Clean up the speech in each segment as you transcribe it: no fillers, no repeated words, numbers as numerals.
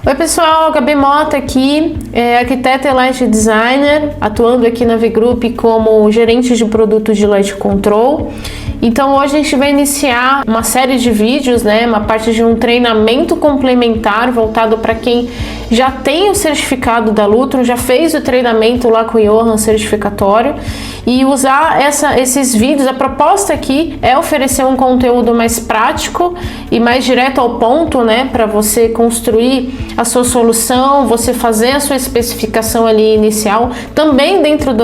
Oi pessoal, Gabi Mota aqui, arquiteta e light designer, atuando aqui na V-Group como gerente de produtos de light control. Então hoje a gente vai iniciar uma série de vídeos, uma parte de um treinamento complementar voltado para quem já tem o certificado da Lutron, já fez o treinamento lá com o Johan certificatório, e usar esses vídeos. A proposta aqui é oferecer um conteúdo mais prático e mais direto ao ponto, para você construir a sua solução, você fazer a sua especificação ali inicial, também dentro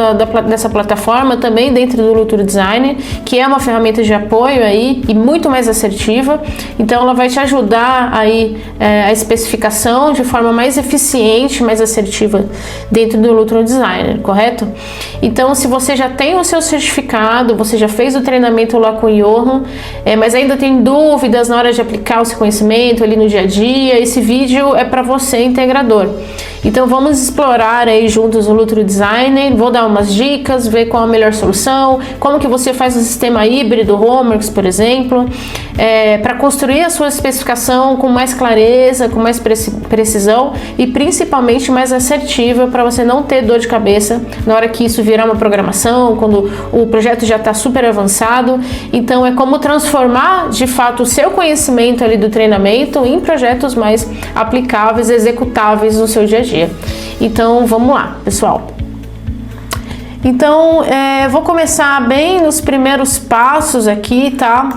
dessa plataforma, também dentro do Lutron Design, que é uma ferramenta de apoio aí e muito mais assertiva. Então ela vai te ajudar aí a especificação de forma mais eficiente, mais assertiva dentro do Lutron Designer, correto? Então, se você já tem o seu certificado, você já fez o treinamento lá com o Johan, mas ainda tem dúvidas na hora de aplicar o seu conhecimento ali no dia a dia, esse vídeo é para você, integrador. Então vamos explorar aí juntos o Lutron Designer, vou dar umas dicas, ver qual a melhor solução, como que você faz um sistema híbrido, Homeworks, por exemplo, para construir a sua especificação com mais clareza, com mais precisão e principalmente mais assertiva, para você não ter dor de cabeça na hora que isso virar uma programação, quando o projeto já está super avançado. Então é como transformar de fato o seu conhecimento ali do treinamento em projetos mais aplicáveis, executáveis no seu dia a dia. Então vamos lá, pessoal. Então vou começar bem nos primeiros passos aqui, tá?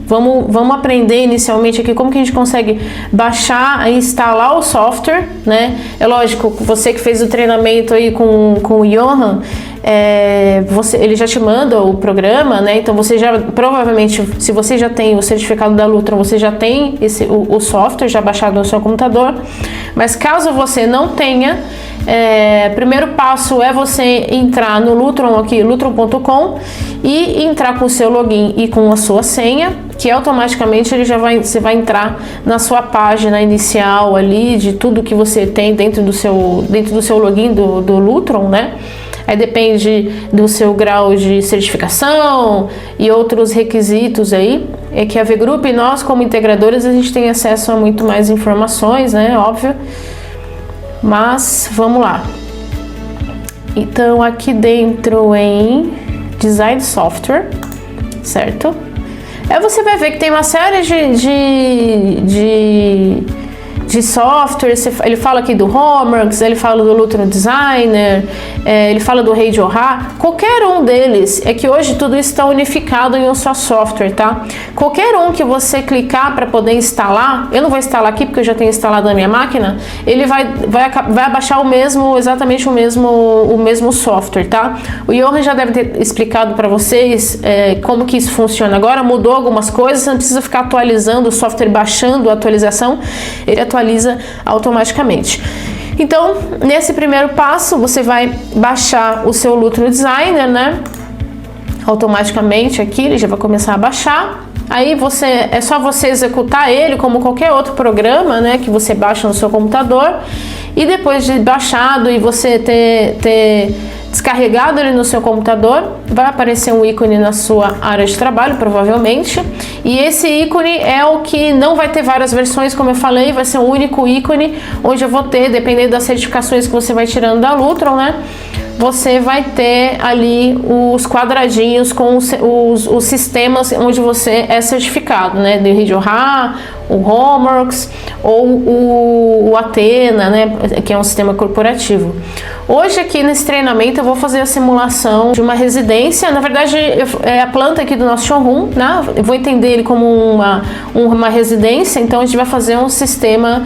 Vamos aprender inicialmente aqui como que a gente consegue baixar e instalar o software, É lógico, você que fez o treinamento aí com o Johan, ele já te manda o programa, Então você já, provavelmente, se você já tem o certificado da Lutron, você já tem o software já baixado no seu computador. Mas caso você não tenha, o primeiro passo é você entrar no Lutron aqui, lutron.com, e entrar com o seu login e com a sua senha, que automaticamente você vai entrar na sua página inicial ali de tudo que você tem dentro do seu login do Lutron, Aí depende do seu grau de certificação e outros requisitos aí. É que a V-Group, nós como integradores, a gente tem acesso a muito mais informações, Óbvio. Mas vamos lá. Então aqui dentro em Design Software, certo? Aí você vai ver que tem uma série de softwares. Ele fala aqui do Homeworks, ele fala do Lutron Designer, ele fala do Radioha. Qualquer um deles, é que hoje tudo isso está unificado em um só software, tá? Qualquer um que você clicar para poder instalar, eu não vou instalar aqui porque eu já tenho instalado na minha máquina, ele vai abaixar exatamente o mesmo software, tá? O Johan já deve ter explicado para vocês como que isso funciona agora, mudou algumas coisas, você não precisa ficar atualizando o software, baixando a atualização, ele atualiza automaticamente. Então, nesse primeiro passo, você vai baixar o seu Lutron Designer, automaticamente aqui, ele já vai começar a baixar. Aí é só você executar ele como qualquer outro programa, que você baixa no seu computador. E depois de baixado e você ter descarregado ele no seu computador, vai aparecer um ícone na sua área de trabalho, provavelmente. E esse ícone é o que não vai ter várias versões, como eu falei, vai ser um único ícone, onde eu vou ter, dependendo das certificações que você vai tirando da Lutron, você vai ter ali os quadradinhos com os sistemas onde você é certificado, do Radioha, o Homeworks ou o Athena, que é um sistema corporativo. Hoje aqui nesse treinamento eu vou fazer a simulação de uma residência. Na verdade é a planta aqui do nosso showroom, Eu vou entender ele como uma residência. Então a gente vai fazer um sistema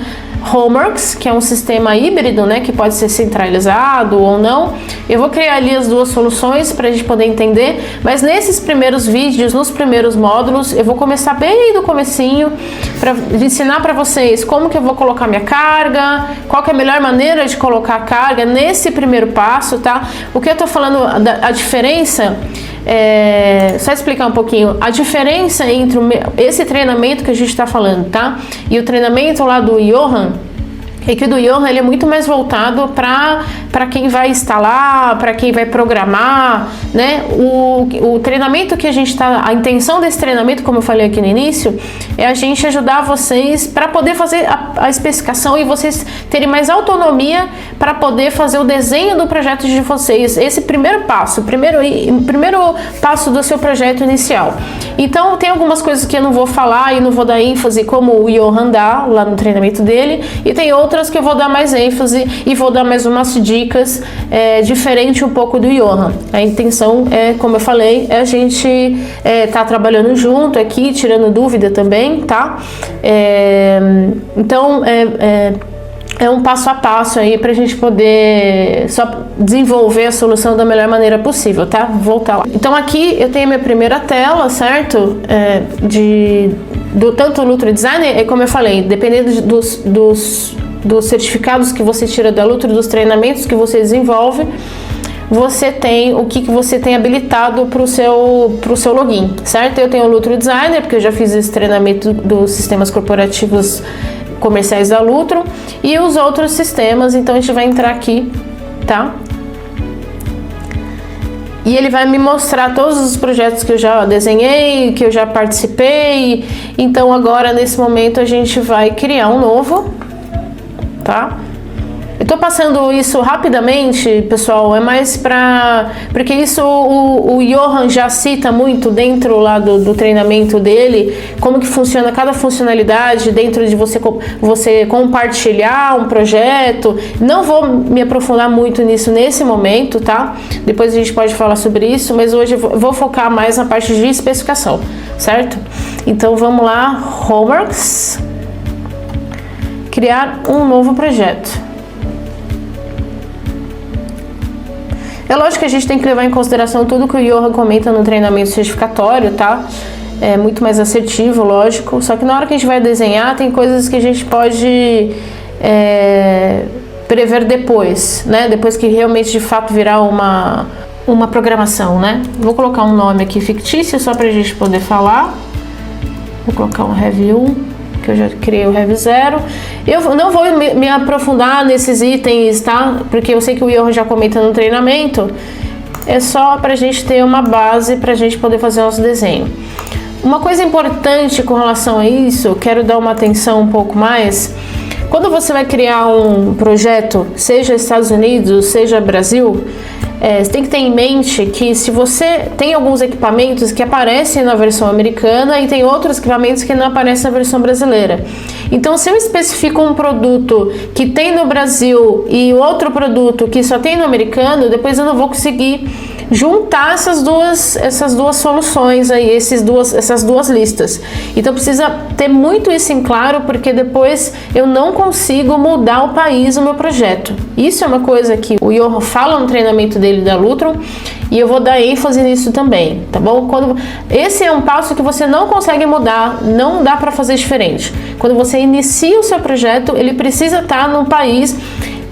Homeworks, que é um sistema híbrido, que pode ser centralizado ou não. Eu vou criar ali as duas soluções para a gente poder entender, mas nesses primeiros vídeos, nos primeiros módulos, eu vou começar bem do comecinho para ensinar para vocês como que eu vou colocar minha carga, qual que é a melhor maneira de colocar a carga nesse primeiro passo, tá? O que eu tô falando, a diferença, só explicar um pouquinho, a diferença entre esse treinamento que a gente está falando, tá? E o treinamento lá do Johan, é que o do Johan ele é muito mais voltado para quem vai instalar, para quem vai programar, né? O treinamento que a gente está, a intenção desse treinamento, como eu falei aqui no início, é a gente ajudar vocês para poder fazer a especificação e vocês terem mais autonomia para poder fazer o desenho do projeto de vocês. Esse primeiro passo, o primeiro passo do seu projeto inicial. Então, tem algumas coisas que eu não vou falar e não vou dar ênfase, como o Johan dá lá no treinamento dele, e tem outras que eu vou dar mais ênfase e vou dar mais umas dicas diferente um pouco do Johan. A intenção é, como eu falei, é a gente tá trabalhando junto aqui, tirando dúvida também, tá? Então, é um passo a passo aí pra gente poder só desenvolver a solução da melhor maneira possível, tá? Vou voltar lá. Então aqui eu tenho a minha primeira tela, certo? Tanto o Lutro Designer, como eu falei, dependendo dos certificados que você tira da Lutro, dos treinamentos que você desenvolve, você tem o que você tem habilitado para o seu login, certo? Eu tenho o Lutro Designer, porque eu já fiz esse treinamento dos sistemas corporativos comerciais da Lutro e os outros sistemas, então a gente vai entrar aqui, tá? E ele vai me mostrar todos os projetos que eu já desenhei, que eu já participei. Então agora nesse momento a gente vai criar um novo, tá? Eu tô passando isso rapidamente, pessoal, é mais porque isso o Johan já cita muito dentro lá do treinamento dele, como que funciona cada funcionalidade dentro de você compartilhar um projeto. Não vou me aprofundar muito nisso nesse momento, tá? Depois a gente pode falar sobre isso, mas hoje eu vou focar mais na parte de especificação, certo? Então vamos lá, Homeworks, criar um novo projeto. É lógico que a gente tem que levar em consideração tudo que o Johan comenta no treinamento certificatório, tá? É muito mais assertivo, lógico. Só que na hora que a gente vai desenhar, tem coisas que a gente pode prever depois, né? Depois que realmente, de fato, virar uma programação, né? Vou colocar um nome aqui fictício, só pra gente poder falar. Vou colocar um Heavy 1. Que eu já criei o Heavy 0. Eu não vou me aprofundar nesses itens, tá? Porque eu sei que o Johan já comenta no treinamento. É só pra gente ter uma base pra gente poder fazer o nosso desenho. Uma coisa importante com relação a isso, quero dar uma atenção um pouco mais. Quando você vai criar um projeto, seja Estados Unidos, seja Brasil, você tem que ter em mente que se você tem alguns equipamentos que aparecem na versão americana e tem outros equipamentos que não aparecem na versão brasileira. Então, se eu especifico um produto que tem no Brasil e outro produto que só tem no americano, depois eu não vou conseguir juntar essas duas soluções aí, essas duas listas. Então precisa ter muito isso em claro, porque depois eu não consigo mudar o país do meu projeto. Isso é uma coisa que o Johan fala no treinamento dele da Lutro e eu vou dar ênfase nisso também, tá bom? Esse é um passo que você não consegue mudar, não dá para fazer diferente. Quando você inicia o seu projeto, ele precisa estar num país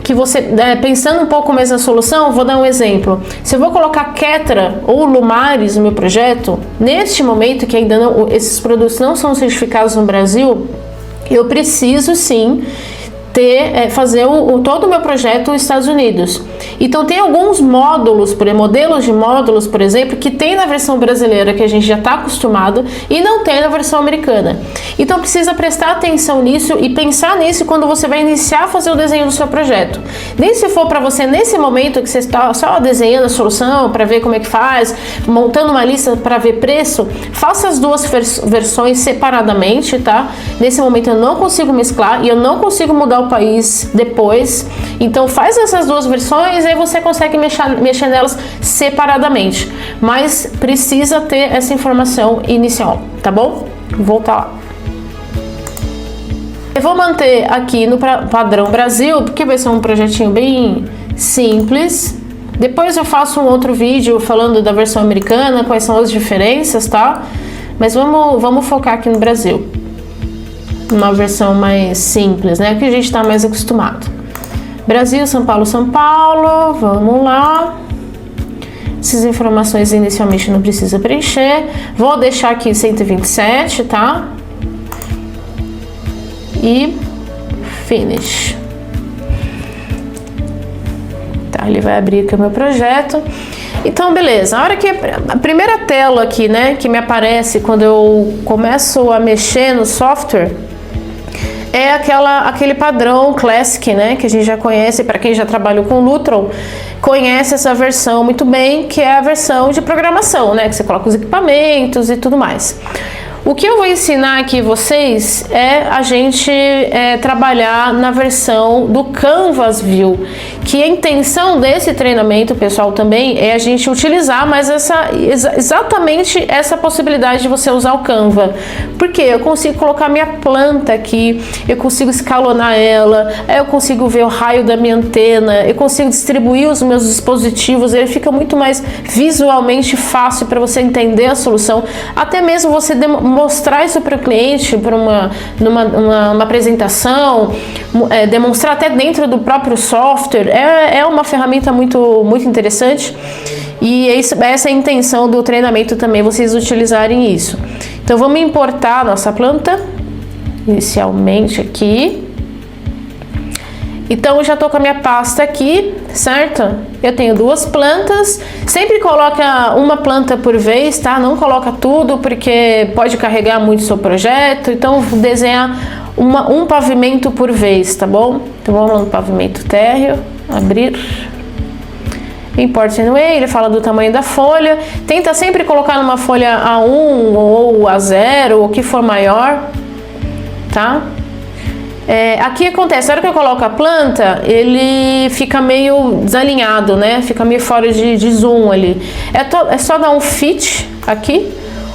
que você, pensando um pouco mais na solução, vou dar um exemplo. Se eu vou colocar Ketra ou Lumares no meu projeto, neste momento que ainda não, esses produtos não são certificados no Brasil, eu preciso sim fazer todo o meu projeto nos Estados Unidos. Então tem alguns módulos, modelos de módulos, por exemplo, que tem na versão brasileira, que a gente já está acostumado, e não tem na versão americana. Então precisa prestar atenção nisso e pensar nisso quando você vai iniciar a fazer o desenho do seu projeto. Nem se for para você nesse momento que você está só desenhando a solução para ver como é que faz, montando uma lista para ver preço, faça as duas versões separadamente, tá? Nesse momento eu não consigo mesclar e eu não consigo mudar o país depois, então faz essas duas versões e aí você consegue mexer nelas separadamente, mas precisa ter essa informação inicial, tá bom? Vou voltar lá. Eu vou manter aqui no padrão Brasil, porque vai ser um projetinho bem simples. Depois eu faço um outro vídeo falando da versão americana, quais são as diferenças, tá? Mas vamos focar aqui no Brasil. Uma versão mais simples, né? Que a gente está mais acostumado. Brasil, São Paulo, São Paulo. Vamos lá. Essas informações inicialmente não precisa preencher. Vou deixar aqui 127, tá? E finish. Ele vai abrir aqui o meu projeto. Então, beleza. A hora que a primeira tela aqui, né, que me aparece quando eu começo a mexer no software, é aquele padrão Classic, né, que a gente já conhece. Para quem já trabalhou com Lutron, conhece essa versão muito bem, que é a versão de programação, né, que você coloca os equipamentos e tudo mais. O que eu vou ensinar aqui vocês é a gente trabalhar na versão do Canvas View, que a intenção desse treinamento, pessoal, também é a gente utilizar mais exatamente essa possibilidade de você usar o Canva. Porque eu consigo colocar minha planta aqui, eu consigo escalonar ela, eu consigo ver o raio da minha antena, eu consigo distribuir os meus dispositivos, ele fica muito mais visualmente fácil para você entender a solução, até mesmo você mostrar isso para o cliente, para numa apresentação, demonstrar até dentro do próprio software. É uma ferramenta muito interessante, e essa é a intenção do treinamento também, vocês utilizarem isso. Então vamos importar a nossa planta inicialmente aqui. Então eu já estou com a minha pasta aqui, certo? Eu tenho duas plantas, sempre coloca uma planta por vez, tá? Não coloca tudo, porque pode carregar muito o seu projeto. Então vou desenhar um pavimento por vez, tá bom? Então vamos lá no pavimento térreo, abrir. Import anyway, ele fala do tamanho da folha. Tenta sempre colocar numa folha A1 ou A0, ou o que for maior, tá? Aqui acontece, na hora que eu coloco a planta, ele fica meio desalinhado, né? Fica meio fora de zoom ali. É só dar um fit aqui,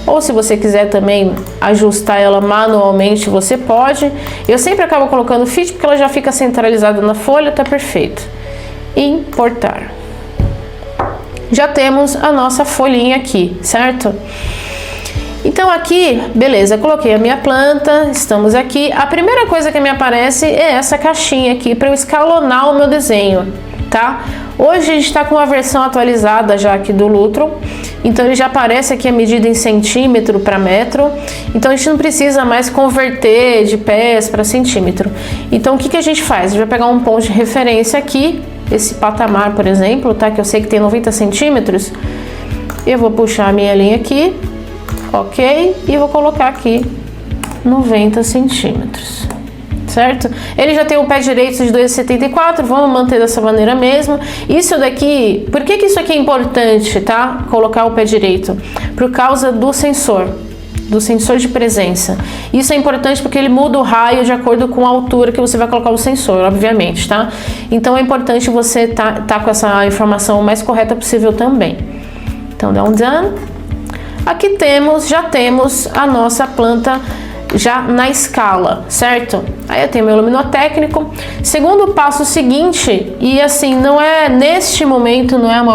ou se você quiser também ajustar ela manualmente, você pode. Eu sempre acabo colocando fit porque ela já fica centralizada na folha, tá perfeito. Importar. Já temos a nossa folhinha aqui, certo? Então aqui, beleza, coloquei a minha planta, estamos aqui. A primeira coisa que me aparece é essa caixinha aqui para eu escalonar o meu desenho, tá? Hoje a gente está com a versão atualizada já aqui do Lutron, então ele já aparece aqui a medida em centímetro para metro, então a gente não precisa mais converter de pés para centímetro. Então o que a gente faz? A gente vai pegar um ponto de referência aqui, esse patamar, por exemplo, tá? Que eu sei que tem 90 centímetros, eu vou puxar a minha linha aqui. Ok? E vou colocar aqui 90 centímetros, certo? Ele já tem o pé direito de 2,74, vamos manter dessa maneira mesmo. Isso daqui, por que isso aqui é importante, tá? Colocar o pé direito? Por causa do sensor de presença. Isso é importante porque ele muda o raio de acordo com a altura que você vai colocar o sensor, obviamente, tá? Então é importante você tá com essa informação o mais correta possível também. Então dá um done. Aqui já temos a nossa planta já na escala, certo? Aí eu tenho meu luminotécnico. Segundo passo seguinte, e assim, não é neste momento, não é uma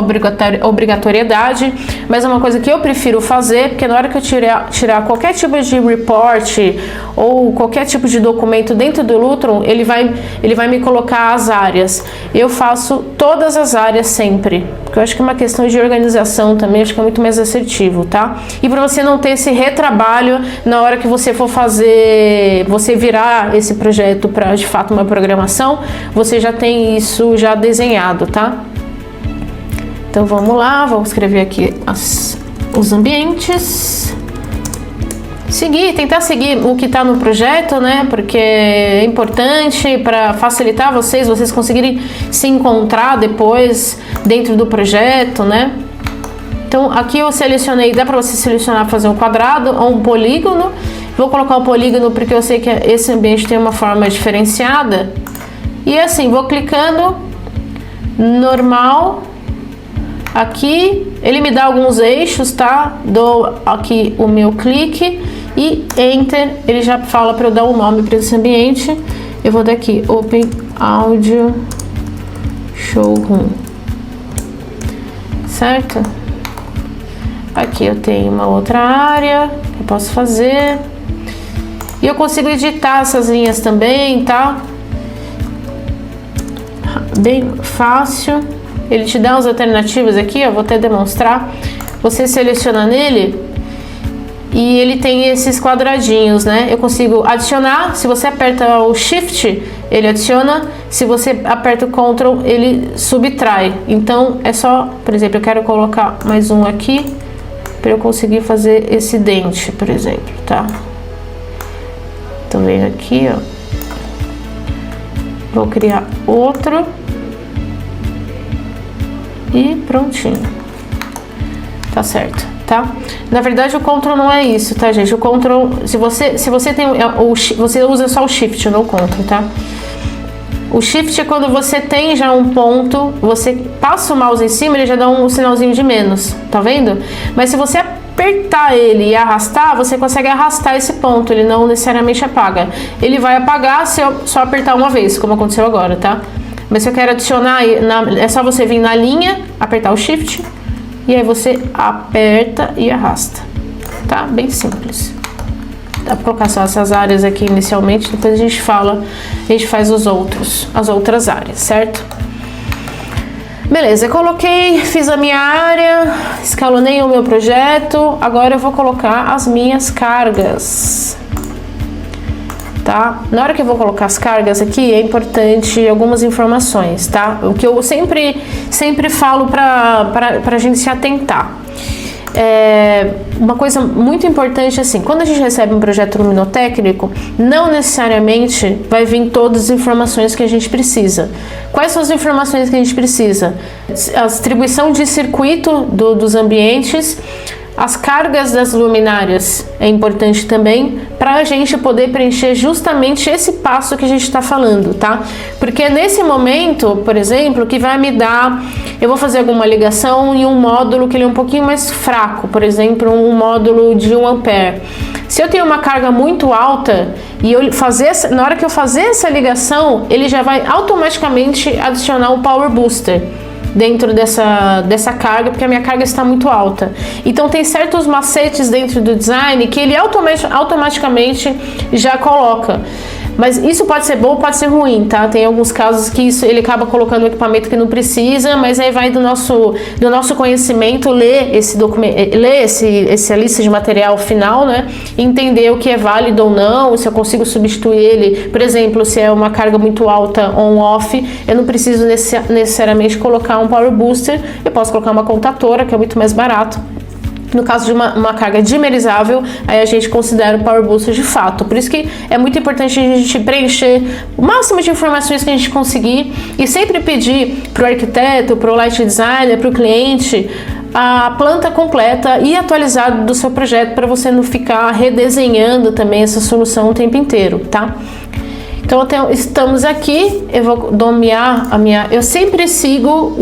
obrigatoriedade, mas é uma coisa que eu prefiro fazer, porque na hora que eu tirar qualquer tipo de report ou qualquer tipo de documento dentro do Lutron, ele vai me colocar as áreas. Eu faço todas as áreas sempre, porque eu acho que é uma questão de organização também, acho que é muito mais assertivo, tá? E para você não ter esse retrabalho na hora que você for você virar esse projeto para de fato uma programação, você já tem isso já desenhado, tá? Então vamos lá, vamos escrever aqui os ambientes. Tentar seguir o que está no projeto, né? Porque é importante para facilitar vocês conseguirem se encontrar depois dentro do projeto, né? Então aqui eu selecionei, dá para você selecionar fazer um quadrado ou um polígono. Vou colocar o polígono porque eu sei que esse ambiente tem uma forma diferenciada. E assim, vou clicando, normal, aqui, ele me dá alguns eixos, tá? Dou aqui o meu clique e Enter, ele já fala para eu dar um nome para esse ambiente. Eu vou dar aqui, Open Audio Showroom, certo? Aqui eu tenho uma outra área que eu posso fazer. E eu consigo editar essas linhas também, tá? Bem fácil. Ele te dá as alternativas aqui, ó, vou até demonstrar. Você seleciona nele e ele tem esses quadradinhos, né? Eu consigo adicionar, se você aperta o Shift, ele adiciona, se você aperta o Ctrl, ele subtrai. Então é só, por exemplo, eu quero colocar mais um aqui para eu conseguir fazer esse dente, por exemplo, tá? Então venho aqui, ó, vou criar outro e prontinho, tá certo, tá? Na verdade o Ctrl não é isso, tá, gente? O Ctrl, se você tem você usa só o Shift, não o Ctrl, tá? O Shift é quando você tem já um ponto, você passa o mouse em cima, ele já dá um sinalzinho de menos, tá vendo? Mas se você apertar ele e arrastar, você consegue arrastar esse ponto, ele não necessariamente apaga. Ele vai apagar se eu só apertar uma vez, como aconteceu agora, tá? Mas se eu quero adicionar, é só você vir na linha, apertar o Shift, e aí você aperta e arrasta, tá? Bem simples. Dá pra colocar só essas áreas aqui inicialmente, depois a gente faz as outras áreas, certo? Beleza, eu coloquei, fiz a minha área, escalonei o meu projeto, agora eu vou colocar as minhas cargas, tá? Na hora que eu vou colocar as cargas aqui, é importante algumas informações, tá? O que eu sempre falo pra gente se atentar. Uma coisa muito importante, assim, quando a gente recebe um projeto luminotécnico, não necessariamente vai vir todas as informações que a gente precisa. Quais são as informações que a gente precisa? A distribuição de circuito dos ambientes, as cargas das luminárias é importante também, para a gente poder preencher justamente esse passo que a gente está falando, tá? Porque é nesse momento, por exemplo, que vai me dar, eu vou fazer alguma ligação em um módulo que ele é um pouquinho mais fraco, por exemplo, um módulo de 1 ampere. Se eu tenho uma carga muito alta e na hora que eu fazer essa ligação, ele já vai automaticamente adicionar um power booster dentro dessa carga, porque a minha carga está muito alta. Então tem certos macetes dentro do design que ele automaticamente já coloca. Mas isso pode ser bom ou pode ser ruim, tá? Tem alguns casos que ele acaba colocando um equipamento que não precisa, mas aí vai do nosso conhecimento ler esse documento, ler essa lista de material final, né? E entender o que é válido ou não, se eu consigo substituir ele. Por exemplo, se é uma carga muito alta on-off, eu não preciso necessariamente colocar um power booster, eu posso colocar uma contatora, que é muito mais barato. No caso de uma carga dimerizável, aí a gente considera o Power Booster de fato. Por isso que é muito importante a gente preencher o máximo de informações que a gente conseguir e sempre pedir para o arquiteto, para o light designer, para o cliente a planta completa e atualizada do seu projeto, para você não ficar redesenhando também essa solução o tempo inteiro, tá? Então estamos aqui, eu vou nomear eu sempre sigo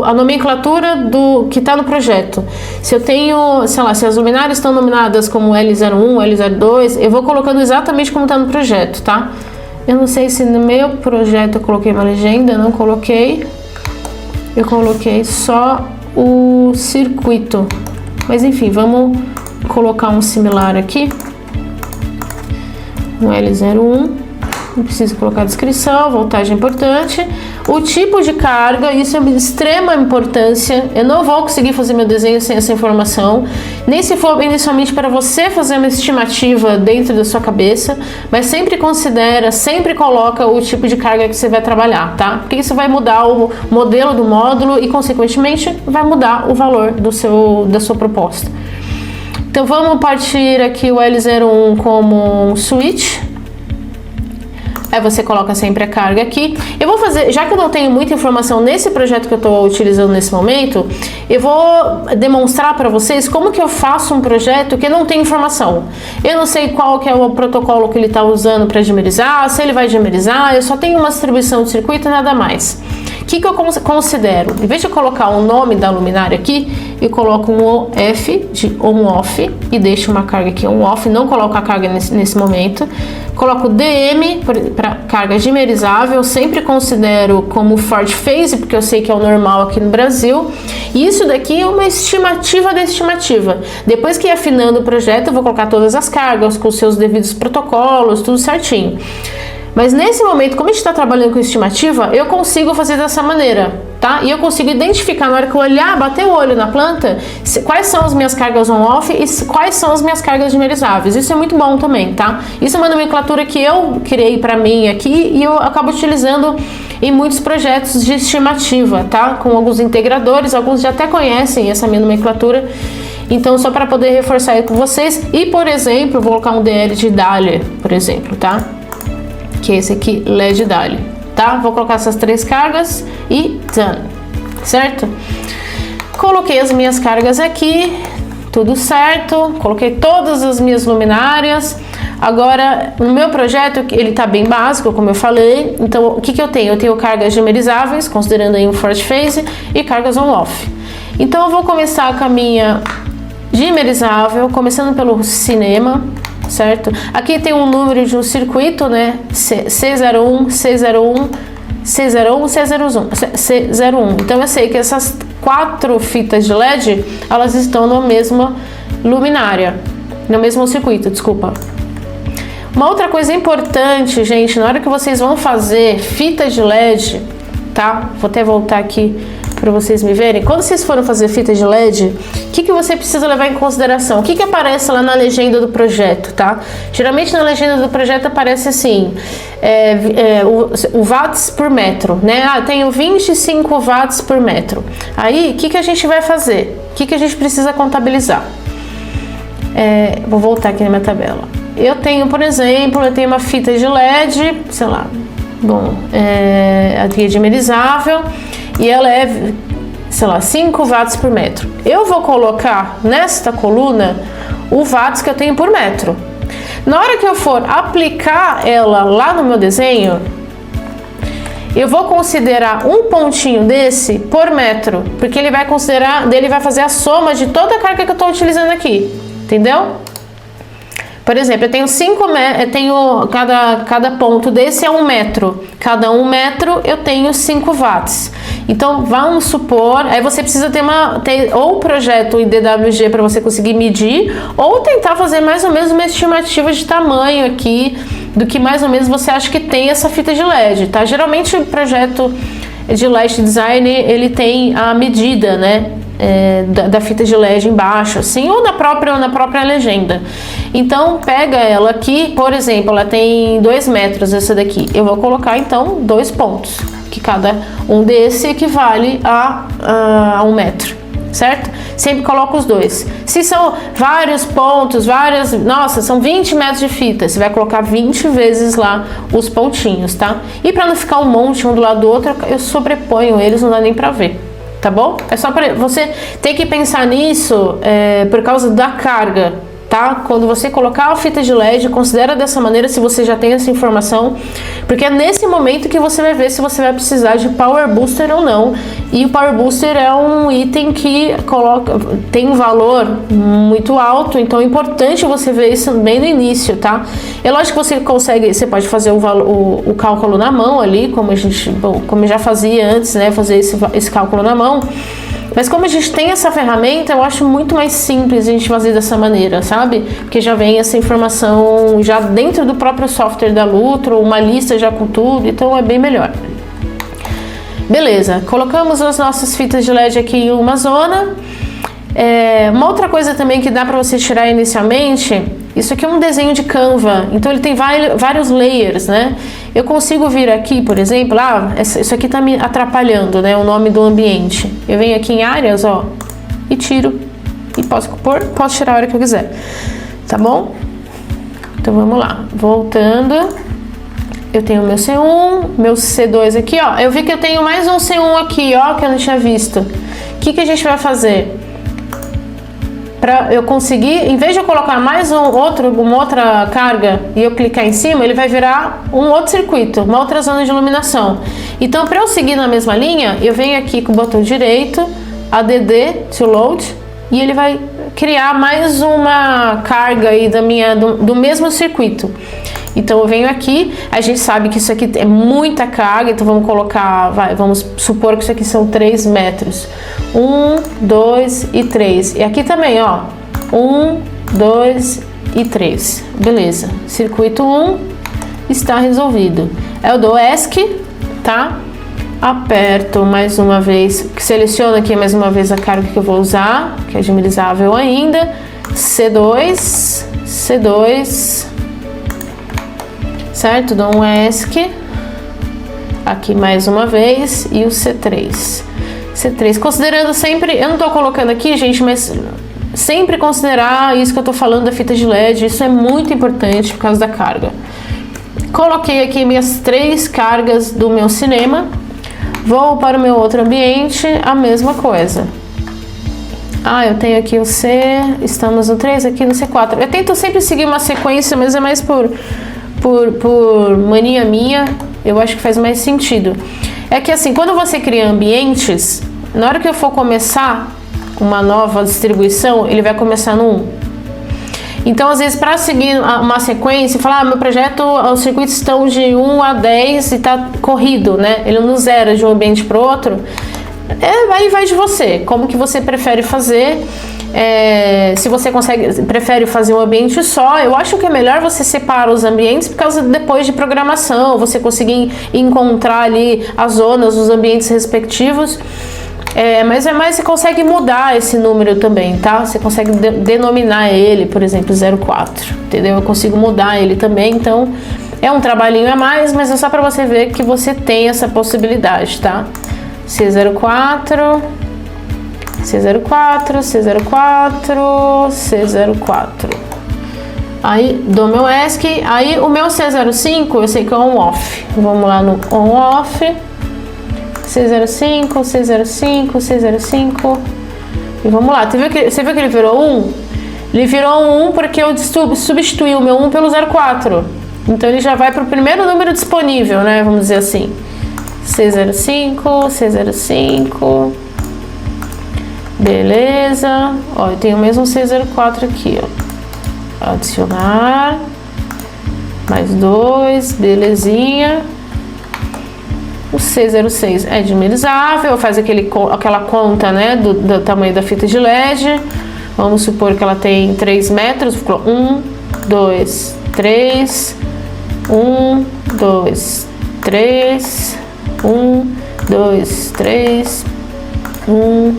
a nomenclatura do que está no projeto. Se eu tenho, sei lá, se as luminárias estão nominadas como L01, L02, eu vou colocando exatamente como está no projeto, tá? Eu não sei se no meu projeto eu coloquei uma legenda, não coloquei. Eu coloquei só o circuito. Mas enfim, vamos colocar um similar aqui. Um L01. Não preciso colocar descrição, voltagem importante. O tipo de carga, isso é de extrema importância. Eu não vou conseguir fazer meu desenho sem essa informação, nem se for inicialmente para você fazer uma estimativa dentro da sua cabeça, mas sempre considera, sempre coloca o tipo de carga que você vai trabalhar, tá? Porque isso vai mudar o modelo do módulo e, consequentemente, vai mudar o valor da sua proposta. Então vamos partir aqui o L01 como um switch. Aí você coloca sempre a carga aqui. Eu vou fazer, já que eu não tenho muita informação nesse projeto que eu estou utilizando nesse momento, eu vou demonstrar para vocês como que eu faço um projeto que não tem informação. Eu não sei qual que é o protocolo que ele está usando para dimerizar, se ele vai dimerizar, eu só tenho uma distribuição de circuito e nada mais. O que eu considero? Em vez de colocar o nome da luminária aqui, eu coloco um OF de on-off e deixo uma carga aqui on-off, não coloco a carga nesse momento. Coloco DM para carga dimerizável, sempre considero como Ford Phase, porque eu sei que é o normal aqui no Brasil. E isso daqui é uma estimativa da estimativa. Depois que ir afinando o projeto, eu vou colocar todas as cargas com seus devidos protocolos, tudo certinho. Mas nesse momento, como a gente está trabalhando com estimativa, eu consigo fazer dessa maneira, tá? E eu consigo identificar na hora que eu olhar, bater o olho na planta, quais são as minhas cargas on-off e quais são as minhas cargas dimerizáveis. Isso é muito bom também, tá? Isso é uma nomenclatura que eu criei para mim aqui e eu acabo utilizando em muitos projetos de estimativa, tá? Com alguns integradores, alguns já até conhecem essa minha nomenclatura. Então, só para poder reforçar aí com vocês. E, por exemplo, vou colocar um DL de Dahlia, por exemplo, tá? Que é esse aqui, LED Dahlia, tá? Vou colocar essas 3 cargas e done, certo? Coloquei as minhas cargas aqui, tudo certo. Coloquei todas as minhas luminárias. Agora, no meu projeto, ele tá bem básico, como eu falei. Então, o que eu tenho? Eu tenho cargas dimerizáveis, considerando aí um forward phase, e cargas on-off. Então, eu vou começar com a minha dimerizável, começando pelo cinema, certo? Aqui tem um número de um circuito, né? C01, C01, C01, C01, C01. Então, eu sei que essas 4 fitas de LED, elas estão na mesma luminária, no mesmo circuito, desculpa. Uma outra coisa importante, gente, na hora que vocês vão fazer fitas de LED, tá? Vou até voltar aqui para vocês me verem. Quando vocês forem fazer fita de LED, o que você precisa levar em consideração? O que aparece lá na legenda do projeto, tá? Geralmente na legenda do projeto aparece assim, o watts por metro, né? Ah, tenho 25 watts por metro. Aí, o que a gente vai fazer? O que a gente precisa contabilizar? Vou voltar aqui na minha tabela. Eu tenho, por exemplo, eu tenho uma fita de LED, sei lá, bom, aqui é dimerizável, e ela é, sei lá, 5 watts por metro. Eu vou colocar nesta coluna o watts que eu tenho por metro. Na hora que eu for aplicar ela lá no meu desenho, eu vou considerar um pontinho desse por metro, porque ele vai considerar, ele vai fazer a soma de toda a carga que eu estou utilizando aqui, entendeu? Por exemplo, eu tenho 5 metros, eu tenho cada ponto desse é 1 metro. Cada 1 metro eu tenho 5 watts. Então, vamos supor, aí você precisa ter ou um projeto em DWG para você conseguir medir, ou tentar fazer mais ou menos uma estimativa de tamanho aqui, do que mais ou menos você acha que tem essa fita de LED, tá? Geralmente o projeto de light design, ele tem a medida, né? Da fita de LED embaixo, assim, ou na própria legenda. Então, pega ela aqui, por exemplo, ela tem 2 metros, essa daqui. Eu vou colocar, então, 2 pontos, que cada um desse equivale a 1 metro, certo? Sempre coloco os 2. Se são vários pontos, nossa, são 20 metros de fita, você vai colocar 20 vezes lá os pontinhos, tá? E para não ficar um monte um do lado do outro, eu sobreponho eles, não dá nem pra ver. Tá bom? É só para você ter que pensar nisso por causa da carga, tá? Quando você colocar a fita de LED, considera dessa maneira se você já tem essa informação, porque é nesse momento que você vai ver se você vai precisar de Power Booster ou não. E o Power Booster é um item que tem um valor muito alto, então é importante você ver isso bem no início, tá? É lógico que você pode fazer o cálculo na mão ali, como eu já fazia antes, né? Fazer esse cálculo na mão. Mas como a gente tem essa ferramenta, eu acho muito mais simples a gente fazer dessa maneira, sabe? Porque já vem essa informação já dentro do próprio software da Lutro, uma lista já com tudo, então é bem melhor. Beleza, colocamos as nossas fitas de LED aqui em uma zona. Uma outra coisa também que dá para você tirar inicialmente, isso aqui é um desenho de Canva, então ele tem vários layers, né? Eu consigo vir aqui, por exemplo, isso aqui tá me atrapalhando, né? O nome do ambiente. Eu venho aqui em áreas, ó, e tiro. E posso tirar a hora que eu quiser, tá bom? Então vamos lá, voltando. Eu tenho meu C1, meu C2 aqui, ó. Eu vi que eu tenho mais um C1 aqui, ó, que eu não tinha visto. O que a gente vai fazer? Para eu conseguir, em vez de eu colocar mais uma outra carga e eu clicar em cima, ele vai virar um outro circuito, uma outra zona de iluminação. Então, para eu seguir na mesma linha, eu venho aqui com o botão direito, ADD to load, e ele vai criar mais uma carga aí do mesmo circuito. Então eu venho aqui, a gente sabe que isso aqui é muita carga, então vamos colocar, vamos supor que isso aqui são 3 metros. 1, 2 e 3. E aqui também, ó, 1, 2 e 3. Beleza. Circuito 1, está resolvido. Eu dou ESC, tá? Aperto mais uma vez, seleciono aqui mais uma vez a carga que eu vou usar, que é dimerizável ainda, C2, certo? Dou um ESC, aqui mais uma vez, e o C3, considerando sempre, eu não tô colocando aqui, gente, mas sempre considerar isso que eu tô falando da fita de LED, isso é muito importante por causa da carga. Coloquei aqui minhas 3 cargas do meu cinema, vou para o meu outro ambiente, a mesma coisa. Eu tenho aqui o C, estamos no 3, aqui no C4. Eu tento sempre seguir uma sequência, mas é mais por mania minha, eu acho que faz mais sentido. É que assim, quando você cria ambientes, na hora que eu for começar uma nova distribuição, ele vai começar no 1. Então, às vezes, para seguir uma sequência, falar, meu projeto, os circuitos estão de 1 a 10 e está corrido, né? Ele não zera de um ambiente para o outro. Aí vai de você, como que você prefere fazer. Se você prefere fazer um ambiente só, eu acho que é melhor você separar os ambientes por causa depois de programação, você conseguir encontrar ali as zonas, os ambientes respectivos. Mas você consegue mudar esse número também, tá? Você consegue denominar ele, por exemplo, 04, entendeu? Eu consigo mudar ele também, então é um trabalhinho a mais, mas é só para você ver que você tem essa possibilidade, tá? C04, aí dou meu ESC, aí o meu C05 eu sei que é on-off, vamos lá no on-off, C05, e vamos lá, você viu que ele virou 1? Ele virou 1 porque eu substituí o meu 1 pelo 04, então ele já vai para o primeiro número disponível, né, vamos dizer assim. C05, beleza, ó, eu tenho o mesmo C04 aqui, ó, adicionar, mais 2, belezinha. O C06 é dimerizável, faz aquela conta, né, do tamanho da fita de LED. Vamos supor que ela tem 3 metros, ficou 1, 2, 3, 1, 2, 3, 1, 2, 3, 1,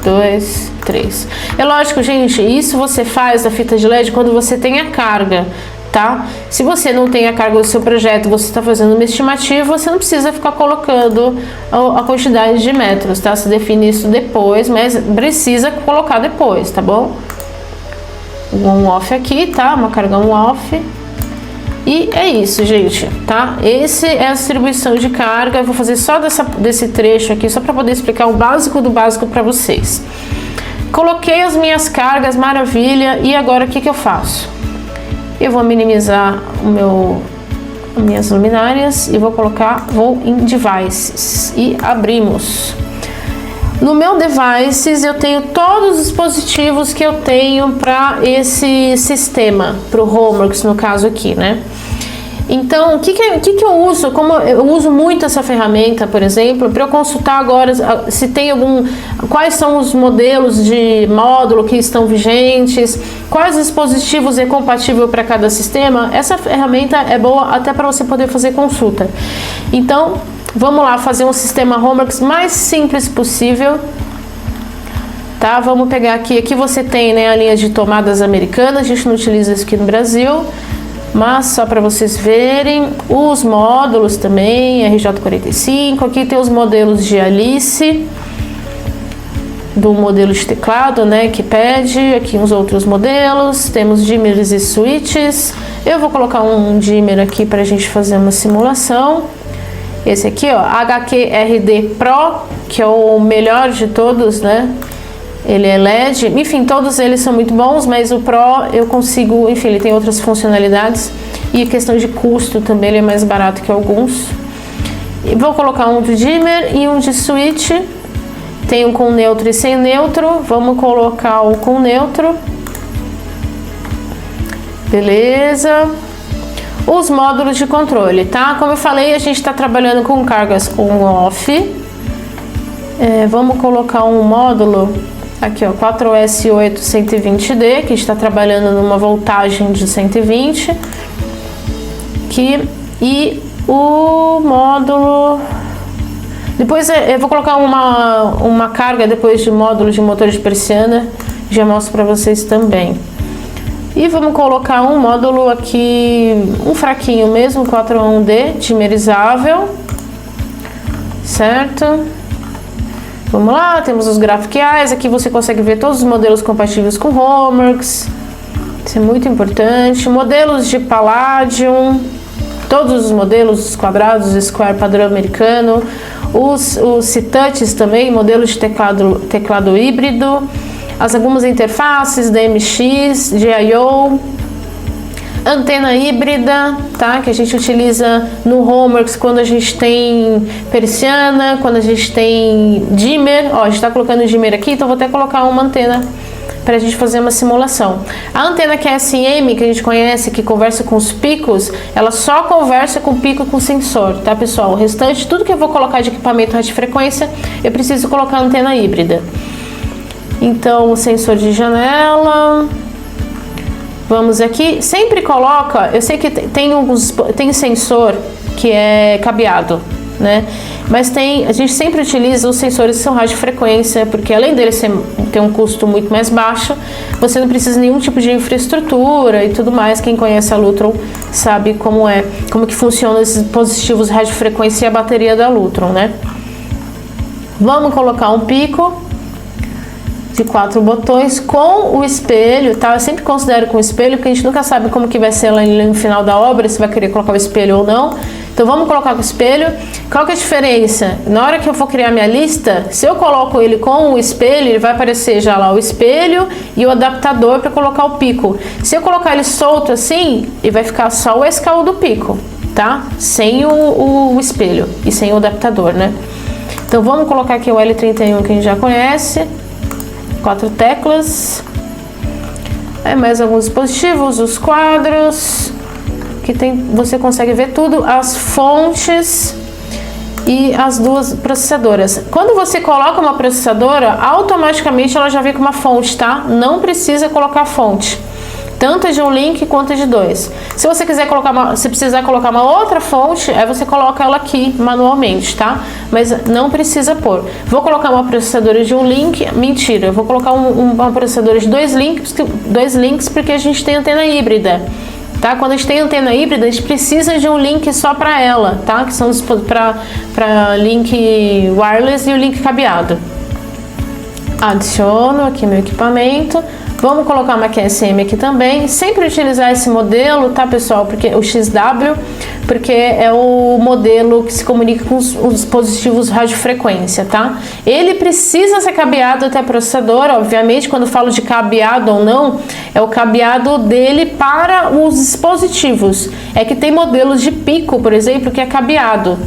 2, 3. É lógico, gente, isso você faz a fita de LED quando você tem a carga, tá? Se você não tem a carga do seu projeto, você está fazendo uma estimativa, você não precisa ficar colocando a quantidade de metros, tá? Você define isso depois, mas precisa colocar depois, tá bom? Um on-off aqui, tá? Uma carga on-off. E é isso, gente, tá? Esse é a distribuição de carga. Eu vou fazer só desse trecho aqui, só para poder explicar o básico do básico para vocês. Coloquei as minhas cargas, maravilha. E agora o que eu faço? Eu vou minimizar minhas luminárias e vou em Devices e abrimos. No meu Devices eu tenho todos os dispositivos que eu tenho para esse sistema, para o Homeworks no caso aqui, né? Então, o que eu uso? Como eu uso muito essa ferramenta, por exemplo, para eu consultar agora se tem quais são os modelos de módulo que estão vigentes, quais dispositivos é compatível para cada sistema. Essa ferramenta é boa até para você poder fazer consulta. Então, vamos lá fazer um sistema Homeworks mais simples possível. Tá? Vamos pegar aqui você tem, né, a linha de tomadas americanas, a gente não utiliza isso aqui no Brasil. Mas só para vocês verem, os módulos também, RJ45, aqui tem os modelos de Alice, do modelo de teclado, né, que pede, aqui uns outros modelos, temos dimmers e switches. Eu vou colocar um dimmer aqui para a gente fazer uma simulação. Esse aqui, ó, HQRD Pro, que é o melhor de todos, né? Ele é LED, enfim, todos eles são muito bons, mas o Pro eu consigo, enfim, ele tem outras funcionalidades e questão de custo também, ele é mais barato que alguns. E vou colocar um de dimmer e um de switch, tem um com neutro e sem neutro, vamos colocar o com neutro, beleza. Os módulos de controle, tá? Como eu falei, a gente está trabalhando com cargas on-off. Vamos colocar um módulo aqui, ó, 4S8 120D, que está trabalhando numa voltagem de 120, que e o módulo... Depois eu vou colocar uma carga depois de módulo de motor de persiana, já mostro para vocês também. E vamos colocar um módulo aqui, um fraquinho mesmo, 4A1D, dimerizável, certo? Vamos lá, temos os Graphic Eyes, aqui você consegue ver todos os modelos compatíveis com Homeworks, isso é muito importante. Modelos de Palladium, todos os modelos, os quadrados, Square padrão americano, os C-Touches também, modelos de teclado híbrido, algumas interfaces, DMX, GIO, antena híbrida, tá? Que a gente utiliza no Homeworks quando a gente tem persiana, quando a gente tem dimmer. Ó, a gente está colocando dimmer aqui, então vou até colocar uma antena para a gente fazer uma simulação. A antena que é SM, que a gente conhece, que conversa com os picos, ela só conversa com o pico com sensor, tá, pessoal? O restante, tudo que eu vou colocar de equipamento radiofrequência, eu preciso colocar antena híbrida. Então, o sensor de janela, vamos aqui, sempre coloca, eu sei que tem sensor que é cabeado, né? Mas a gente sempre utiliza os sensores que são radiofrequência, porque além dele ter um custo muito mais baixo, você não precisa de nenhum tipo de infraestrutura e tudo mais. Quem conhece a Lutron sabe como que funcionam esses dispositivos radiofrequência e a bateria da Lutron, né? Vamos colocar um pico de 4 botões com o espelho, tá? Eu sempre considero com o espelho, porque a gente nunca sabe como que vai ser lá no final da obra, se vai querer colocar o espelho ou não. Então vamos colocar com o espelho. Qual que é a diferença? Na hora que eu for criar minha lista, se eu coloco ele com o espelho, ele vai aparecer já lá o espelho e o adaptador para colocar o pico. Se eu colocar ele solto assim, ele vai ficar só o SKU do pico, tá? Sem o espelho e sem o adaptador, né? Então vamos colocar aqui o L31 que a gente já conhece. 4 teclas. Mais alguns dispositivos, os quadros, que você consegue ver tudo, as fontes e as duas processadoras. Quando você coloca uma processadora, automaticamente ela já vem com uma fonte, tá? Não precisa colocar fonte, tanto de um link quanto de dois. Se você quiser colocar se precisar colocar uma outra fonte, aí você coloca ela aqui manualmente, tá? Mas não precisa pôr. Vou colocar uma processadora de um link, mentira, eu vou colocar uma processadora de dois links porque a gente tem antena híbrida, tá? Quando a gente tem antena híbrida, a gente precisa de um link só para ela, tá? Que são para link wireless e o link cabeado. Adiciono aqui meu equipamento. Vamos colocar uma QSM aqui também. Sempre utilizar esse modelo, tá, pessoal? Porque o XW, porque é o modelo que se comunica com os dispositivos radiofrequência, tá? Ele precisa ser cabeado até processador, obviamente. Quando eu falo de cabeado ou não, é o cabeado dele para os dispositivos. É que tem modelos de pico, por exemplo, que é cabeado.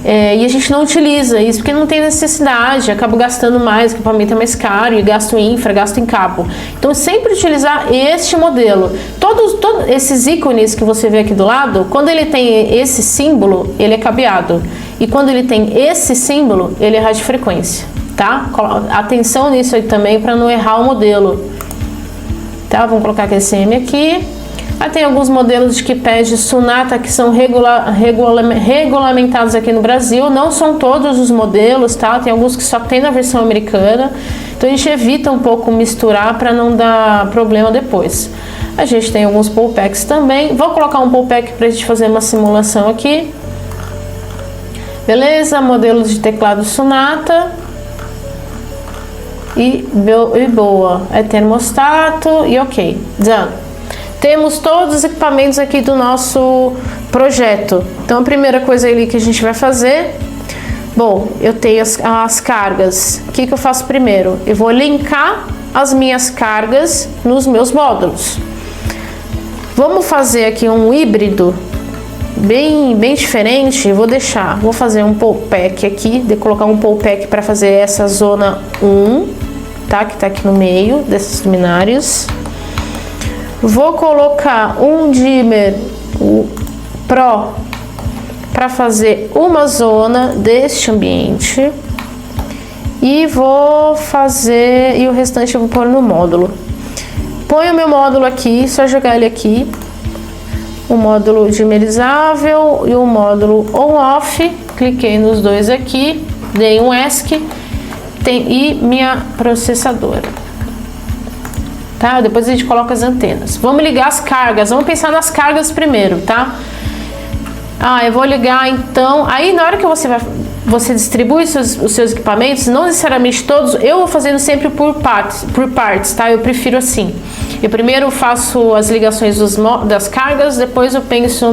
E a gente não utiliza isso porque não tem necessidade, acabo gastando mais, o equipamento é mais caro e gasto em infra, gasto em cabo. Então sempre utilizar este modelo. Todos esses ícones que você vê aqui do lado, quando ele tem esse símbolo, ele é cabeado. E quando ele tem esse símbolo, ele é radiofrequência, tá? Atenção nisso aí também para não errar o modelo. Tá? Vamos colocar QSM aqui. Tem alguns modelos de keypad Sonata que são regulamentados aqui no Brasil. Não são todos os modelos, tá? Tem alguns que só tem na versão americana. Então a gente evita um pouco misturar para não dar problema depois. A gente tem alguns pullbacks também. Vou colocar um pullback para a gente fazer uma simulação aqui. Beleza? Modelos de teclado Sonata. E boa. Termostato e ok. Done. Temos todos os equipamentos aqui do nosso projeto. Então a primeira coisa ali que a gente vai fazer, bom, eu tenho as cargas. O que eu faço primeiro? Eu vou linkar as minhas cargas nos meus módulos. Vamos fazer aqui um híbrido bem diferente. Vou fazer um pullback aqui, de colocar um pullback para fazer essa zona 1, tá? Que tá aqui no meio desses luminários. Vou colocar um dimmer Pro para fazer uma zona deste ambiente e vou fazer, e o restante eu vou pôr no módulo. Ponho o meu módulo aqui, só jogar ele aqui. o módulo dimerizável e o módulo on-off. Cliquei nos dois aqui, dei um ESC e minha processadora. Tá? Depois a gente coloca as antenas. Vamos ligar as cargas, vamos pensar nas cargas primeiro, tá? Eu vou ligar então, aí na hora que você distribui os seus equipamentos, não necessariamente todos, eu vou fazendo sempre por partes, tá? Eu prefiro assim. Eu primeiro faço as ligações das cargas, depois eu penso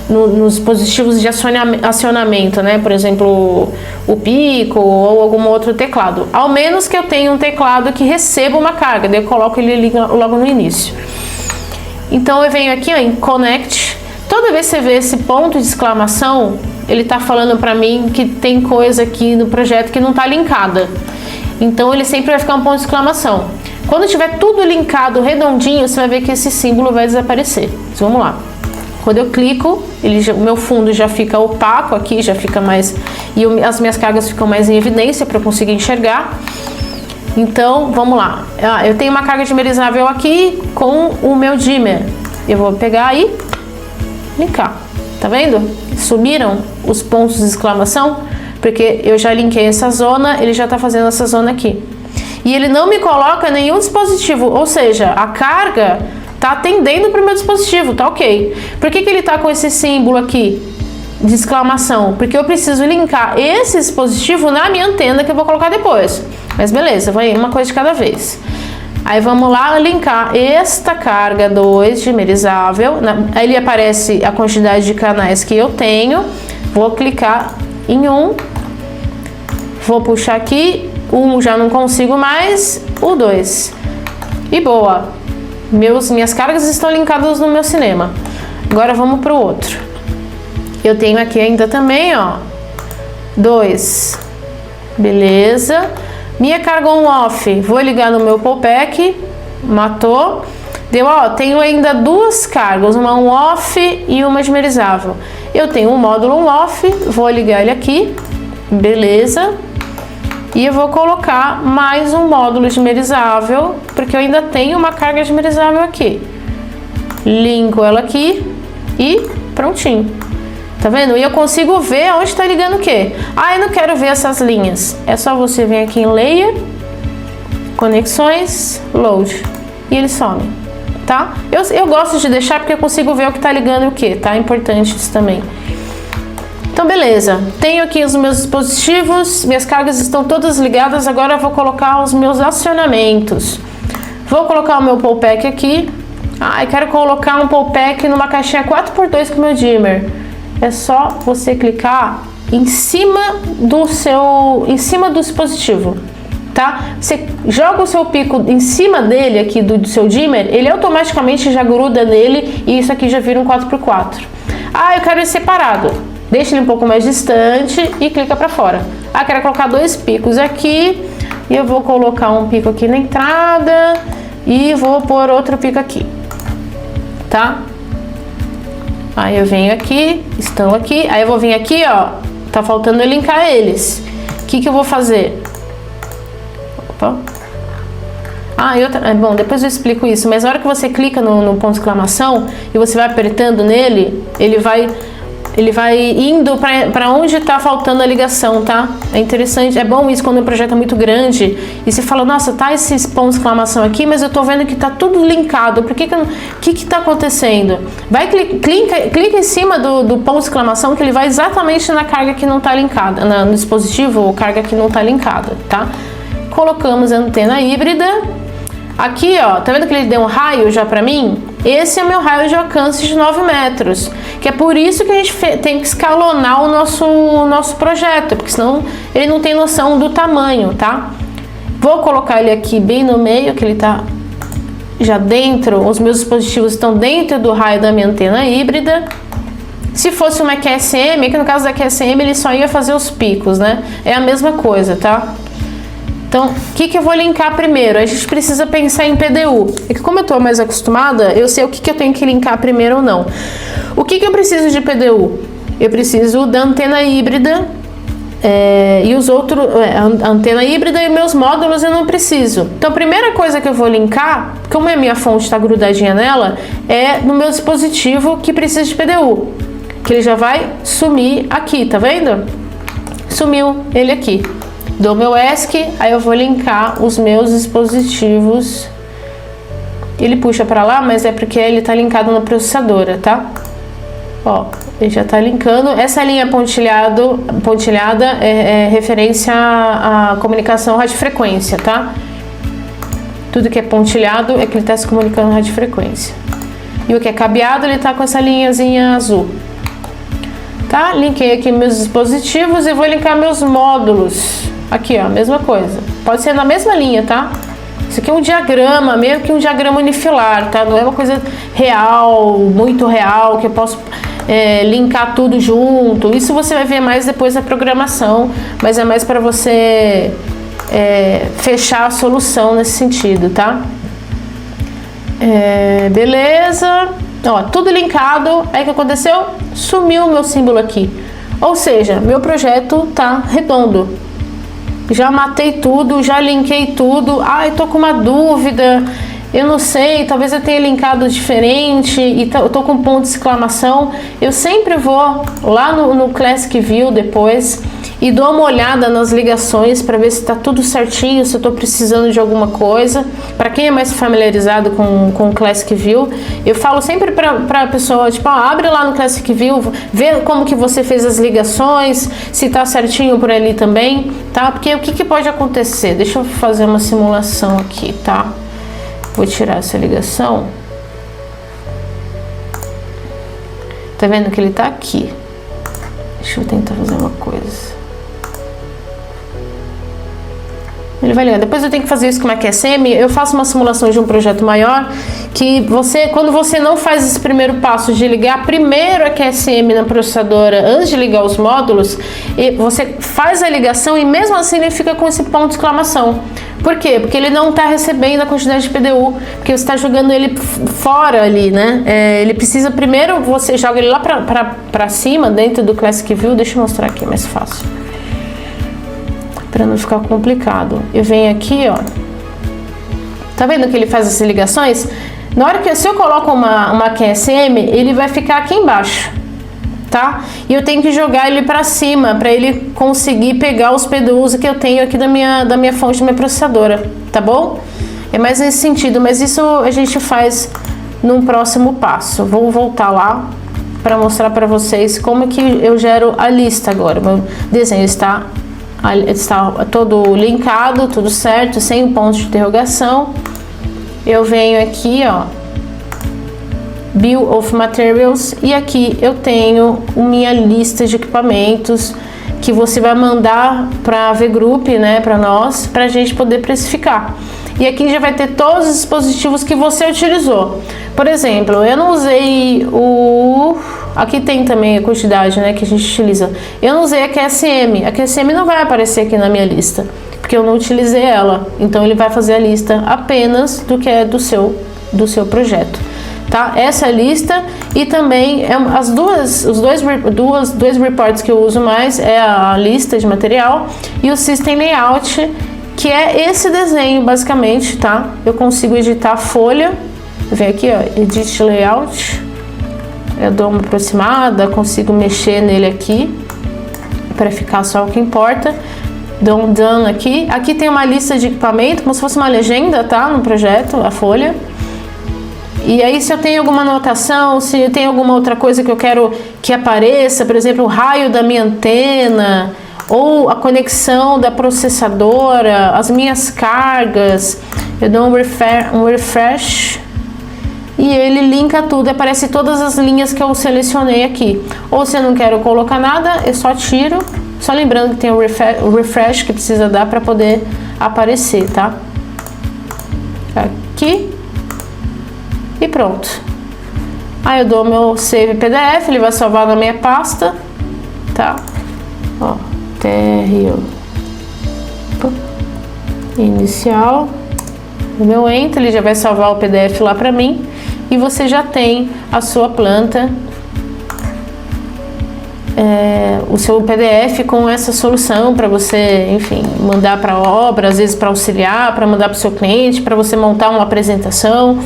nos dispositivos de acionamento, né? Por exemplo, o Pico ou algum outro teclado. Ao menos que eu tenha um teclado que receba uma carga, daí eu coloco ele logo no início. Então eu venho aqui ó, em Connect. Toda vez que você vê esse ponto de exclamação, ele está falando para mim que tem coisa aqui no projeto que não está linkada. Então ele sempre vai ficar um ponto de exclamação. Quando tiver tudo linkado redondinho, você vai ver que esse símbolo vai desaparecer. Então, vamos lá. Quando eu clico, o meu fundo já fica opaco aqui, já fica mais... E as minhas cargas ficam mais em evidência para eu conseguir enxergar. Então, vamos lá. Eu tenho uma carga dimerizável aqui com o meu dimmer. Eu vou pegar e linkar. Tá vendo? Sumiram os pontos de exclamação, porque eu já linkei essa zona, ele já está fazendo essa zona aqui. E ele não me coloca nenhum dispositivo, ou seja, a carga está atendendo para o meu dispositivo, tá ok. Por que ele está com esse símbolo aqui de exclamação? Porque eu preciso linkar esse dispositivo na minha antena que eu vou colocar depois. Mas beleza, vai uma coisa de cada vez. Aí vamos lá linkar esta carga 2 dimerizável. Aí ele aparece a quantidade de canais que eu tenho. Vou clicar em um. Vou puxar aqui. Um já não consigo mais. O 2. E boa. Minhas cargas estão linkadas no meu cinema. Agora vamos para o outro. Eu tenho aqui ainda também, ó. 2. Beleza. Minha carga on-off, vou ligar no meu POPEC, matou. Deu, ó, tenho ainda duas cargas, uma on-off e uma dimerizável. Eu tenho um módulo on-off, vou ligar ele aqui, beleza. E eu vou colocar mais um módulo dimerizável, porque eu ainda tenho uma carga dimerizável aqui. Linko ela aqui e prontinho. Tá vendo? E eu consigo ver onde está ligando o quê? Eu não quero ver essas linhas. É só você vir aqui em Layer, Conexões, Load. E ele some, tá? Eu gosto de deixar porque eu consigo ver o que está ligando o quê, tá? É importante isso também. Então, beleza. Tenho aqui os meus dispositivos, minhas cargas estão todas ligadas. Agora eu vou colocar os meus acionamentos. Vou colocar o meu POPEC aqui. Eu quero colocar um POPEC numa caixinha 4x2 com o meu dimmer. É só você clicar em cima do dispositivo, tá? Você joga o seu pico em cima dele aqui do seu dimmer, ele automaticamente já gruda nele e isso aqui já vira um 4x4. Eu quero ele separado. Deixa ele um pouco mais distante e clica para fora. Quero colocar dois picos aqui e eu vou colocar um pico aqui na entrada e vou pôr outro pico aqui, tá? Aí eu venho aqui, estão aqui, aí eu vou vir aqui, ó, tá faltando eu linkar eles. O que eu vou fazer? Opa. Bom, depois eu explico isso, mas na hora que você clica no ponto de exclamação e você vai apertando nele, ele vai indo para onde está faltando a ligação, tá? É interessante, é bom isso quando o projeto é muito grande e você fala, nossa, tá esses pontos de exclamação aqui, mas eu tô vendo que tá tudo linkado, por que tá acontecendo? Clica em cima do ponto de exclamação que ele vai exatamente na carga que não tá linkada, no dispositivo ou carga que não tá linkada, tá? Colocamos a antena híbrida. Aqui, ó, tá vendo que ele deu um raio já pra mim? Esse é o meu raio de alcance de 9 metros, que é por isso que a gente tem que escalonar o nosso projeto, porque senão ele não tem noção do tamanho, tá? Vou colocar ele aqui bem no meio, que ele tá já dentro, os meus dispositivos estão dentro do raio da minha antena híbrida. Se fosse uma QSM, que no caso da QSM ele só ia fazer os picos, né? É a mesma coisa, tá? Então, o que eu vou linkar primeiro? A gente precisa pensar em PDU. É que como eu estou mais acostumada, eu sei o que eu tenho que linkar primeiro ou não. O que eu preciso de PDU? Eu preciso da antena híbrida E os outros, a antena híbrida e meus módulos eu não preciso. Então a primeira coisa que eu vou linkar, como a minha fonte está grudadinha nela, é no meu dispositivo que precisa de PDU, que ele já vai sumir aqui, tá vendo? Sumiu ele aqui. Dou meu ESC, aí eu vou linkar os meus dispositivos. Ele puxa para lá, mas é porque ele está linkado na processadora, tá? Ó, ele já está linkando. Essa linha pontilhada é referência à comunicação radiofrequência, tá? Tudo que é pontilhado é que ele está se comunicando radiofrequência. E o que é cabeado, ele está com essa linhazinha azul. Tá? Linkei aqui meus dispositivos e vou linkar meus módulos. Aqui, ó, mesma coisa. Pode ser na mesma linha, tá? Isso aqui é um diagrama, meio que um diagrama unifilar, tá? Não é uma coisa real, muito real, que eu posso linkar tudo junto. Isso você vai ver mais depois da programação, mas é mais para você fechar a solução nesse sentido, tá? Beleza. Ó, tudo linkado. Aí o que aconteceu? Sumiu o meu símbolo aqui. Ou seja, meu projeto tá redondo. Já matei tudo, já linkei tudo. Ah, eu tô com uma dúvida. Eu não sei, talvez eu tenha linkado diferente e eu tô com ponto de exclamação. Eu sempre vou lá no Classic View depois e dou uma olhada nas ligações para ver se está tudo certinho, se eu estou precisando de alguma coisa. Para quem é mais familiarizado com o Classic View, eu falo sempre para a pessoa, tipo, abre lá no Classic View, vê como que você fez as ligações, se está certinho por ali também, tá? Porque o que pode acontecer? Deixa eu fazer uma simulação aqui, tá? Vou tirar essa ligação. Tá vendo que ele tá aqui? Deixa eu tentar fazer uma coisa. Ele vai ligar. Depois eu tenho que fazer isso com a QSM. Eu faço uma simulação de um projeto maior que quando você não faz esse primeiro passo de ligar primeiro a QSM na processadora antes de ligar os módulos, você faz a ligação e mesmo assim ele fica com esse ponto de exclamação. Por quê? Porque ele não está recebendo a quantidade de PDU, porque você está jogando ele fora ali, né? Ele precisa primeiro, você joga ele lá para cima, dentro do Classic View. Deixa eu mostrar aqui, mais fácil, para não ficar complicado. Eu venho aqui, ó. Tá vendo que ele faz essas ligações? Na hora que se eu coloco uma QSM, ele vai ficar aqui embaixo, tá? E eu tenho que jogar ele para cima para ele conseguir pegar os PDUs que eu tenho aqui da minha fonte, da minha processadora, tá bom? É mais nesse sentido, mas isso a gente faz num próximo passo. Vou voltar lá para mostrar para vocês como é que eu gero a lista agora. Meu desenho está todo linkado, tudo certo, sem ponto de interrogação. Eu venho aqui, ó, Bill of Materials, e aqui eu tenho minha lista de equipamentos que você vai mandar para a VGroup, né, para nós, para a gente poder precificar. E aqui já vai ter todos os dispositivos que você utilizou. Por exemplo, eu não usei aqui tem também a quantidade, né, que a gente utiliza. Eu não usei a QSM. A QSM não vai aparecer aqui na minha lista, porque eu não utilizei ela. Então ele vai fazer a lista apenas do que é do seu projeto, tá? Essa lista e também os dois reports que eu uso mais é a lista de material e o System Layout, que é esse desenho basicamente, tá? Eu consigo editar a folha. Vem aqui, ó, Edit Layout. Eu dou uma aproximada, consigo mexer nele aqui para ficar só o que importa. Dou um done aqui. Aqui tem uma lista de equipamento, como se fosse uma legenda, tá? No projeto, a folha. E aí, se eu tenho alguma anotação, se eu tenho alguma outra coisa que eu quero que apareça, por exemplo, o raio da minha antena, ou a conexão da processadora, as minhas cargas, eu dou um refresh e ele linka tudo, aparece todas as linhas que eu selecionei aqui. Ou se eu não quero colocar nada, eu só tiro, só lembrando que tem o refresh que precisa dar para poder aparecer, tá? Aqui e pronto. Aí eu dou meu save PDF, ele vai salvar na minha pasta, tá? Ó, inicial, o meu enter, ele já vai salvar o PDF lá para mim e você já tem a sua planta o seu PDF com essa solução para você, enfim, mandar para a obra, às vezes para auxiliar, para mandar para o seu cliente, para você montar uma apresentação.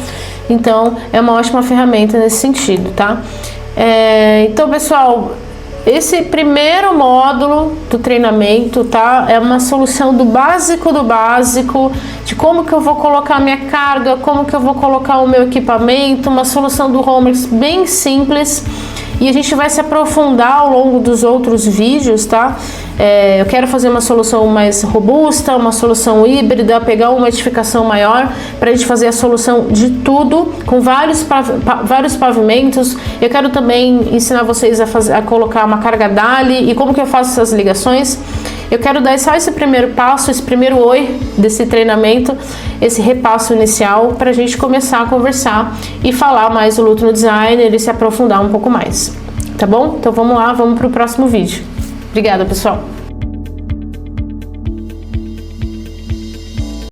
Então, é uma ótima ferramenta nesse sentido, tá? Então, pessoal, esse primeiro módulo do treinamento, tá? É uma solução do básico, de como que eu vou colocar a minha carga, como que eu vou colocar o meu equipamento, uma solução do Homerix bem simples. E a gente vai se aprofundar ao longo dos outros vídeos, tá? Eu quero fazer uma solução mais robusta, uma solução híbrida, pegar uma edificação maior para a gente fazer a solução de tudo, com vários pavimentos. Eu quero também ensinar vocês a colocar uma carga DALI e como que eu faço essas ligações. Eu quero dar só esse primeiro passo, esse primeiro oi desse treinamento, esse repasso inicial para a gente começar a conversar e falar mais do Luto no Designer e se aprofundar um pouco mais, tá bom? Então vamos lá, vamos para o próximo vídeo. Obrigada, pessoal!